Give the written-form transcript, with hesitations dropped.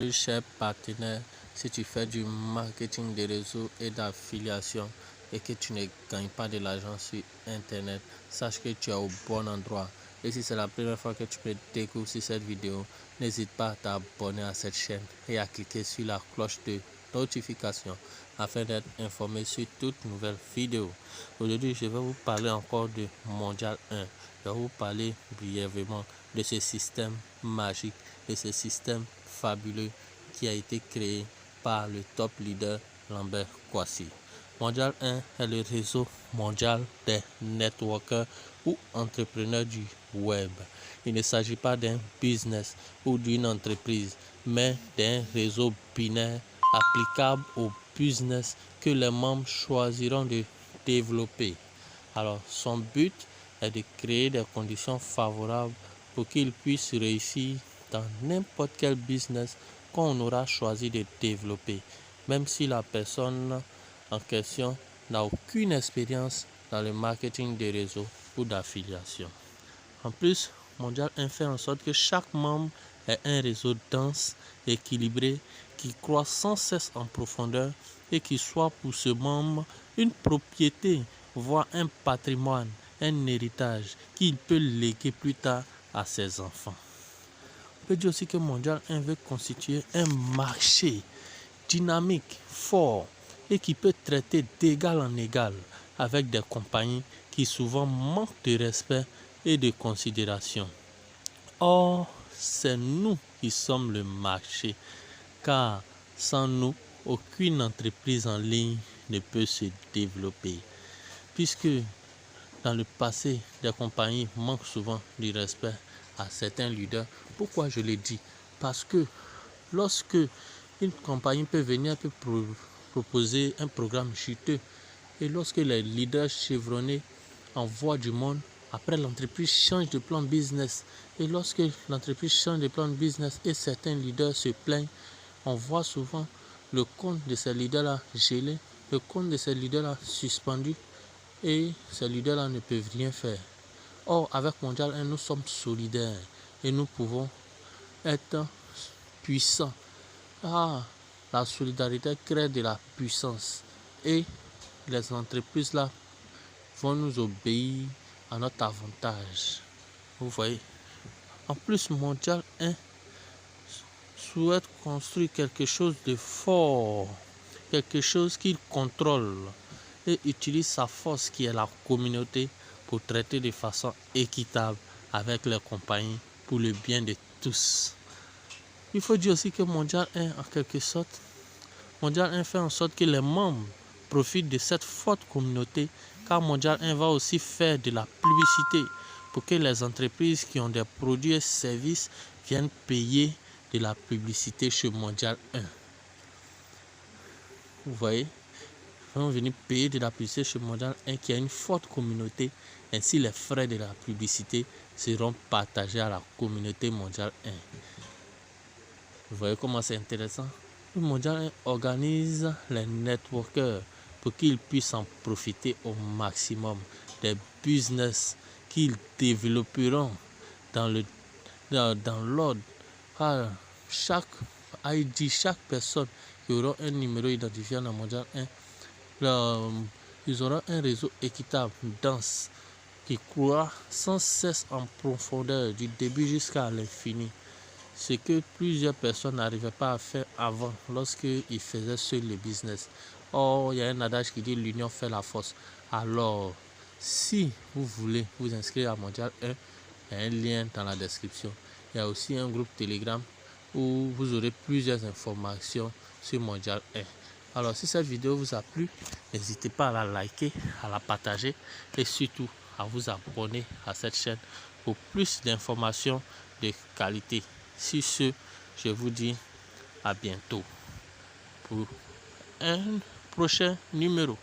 Salut cher partenaire, si tu fais du marketing des réseaux et d'affiliation et que tu ne gagnes pas de l'argent sur internet, sache que tu es au bon endroit. Et si c'est la première fois que tu me découvres sur cette vidéo, n'hésite pas à t'abonner à cette chaîne et à cliquer sur la cloche de notification afin d'être informé sur toute nouvelle vidéo. Aujourd'hui, je vais vous parler encore de Mondial 1. Je vais vous parler brièvement de ce système magique, de ce système fabuleux qui a été créé par le top leader Lambert Kouassi. Mondial 1 est le réseau mondial des networkers ou entrepreneurs du web. Il ne s'agit pas d'un business ou d'une entreprise, mais d'un réseau binaire applicable au business que les membres choisiront de développer. Alors, son but est de créer des conditions favorables pour qu'ils puissent réussir dans n'importe quel business qu'on aura choisi de développer, même si la personne en question n'a aucune expérience dans le marketing des réseaux ou d'affiliation. En plus, Mondial 1 fait en sorte que chaque membre ait un réseau dense, équilibré, qui croît sans cesse en profondeur et qui soit pour ce membre une propriété, voire un patrimoine, un héritage qu'il peut léguer plus tard à ses enfants. On peut dire aussi que Mondial 1 veut constituer un marché dynamique, fort et qui peut traiter d'égal en égal avec des compagnies qui souvent manquent de respect et de considération. Or, c'est nous qui sommes le marché, car sans nous, aucune entreprise en ligne ne peut se développer. Puisque dans le passé, des compagnies manquent souvent du respect à certains leaders. Pourquoi je le dis? Parce que lorsque une compagnie peut venir proposer un programme juteux et lorsque les leaders chevronnés envoient du monde, après l'entreprise change de plan business. Et lorsque l'entreprise change de plan business et certains leaders se plaignent, on voit souvent le compte de ces leaders-là gelé, le compte de ces leaders-là suspendu et ces leaders-là ne peuvent rien faire. Or, avec Mondial 1, nous sommes solidaires et nous pouvons être puissants. La solidarité crée de la puissance et les entreprises là vont nous obéir à notre avantage. Vous voyez. En plus, Mondial 1 souhaite construire quelque chose de fort, quelque chose qu'il contrôle et utilise sa force qui est la communauté pour traiter de façon équitable avec les compagnies pour le bien de tous. Il faut dire aussi que Mondial 1, en quelque sorte, Mondial 1 fait en sorte que les membres profitent de cette forte communauté, car Mondial 1 va aussi faire de la publicité pour que les entreprises qui ont des produits et services viennent payer de la publicité chez Mondial 1. Vous voyez, ils vont venir payer de la publicité chez Mondial 1 qui a une forte communauté. Ainsi, les frais de la publicité seront partagés à la communauté Mondial 1. Vous voyez comment c'est intéressant? Le Mondial 1 organise les networkers pour qu'ils puissent en profiter au maximum des business qu'ils développeront dans l'ordre. Chaque ID, chaque personne qui aura un numéro identifiant dans Mondial 1, ils auront un réseau équitable, dense, qui croît sans cesse en profondeur du début jusqu'à l'infini. Ce que plusieurs personnes n'arrivaient pas à faire avant lorsqu'ils faisaient seuls le business. Or, il y a un adage qui dit l'union fait la force. Alors, si vous voulez vous inscrire à Mondial 1, il y a un lien dans la description. Il y a aussi un groupe Telegram où vous aurez plusieurs informations sur Mondial 1. Alors, si cette vidéo vous a plu, n'hésitez pas à la liker, à la partager et surtout à vous abonner à cette chaîne pour plus d'informations de qualité. Sur ce, je vous dis à bientôt pour un prochain numéro.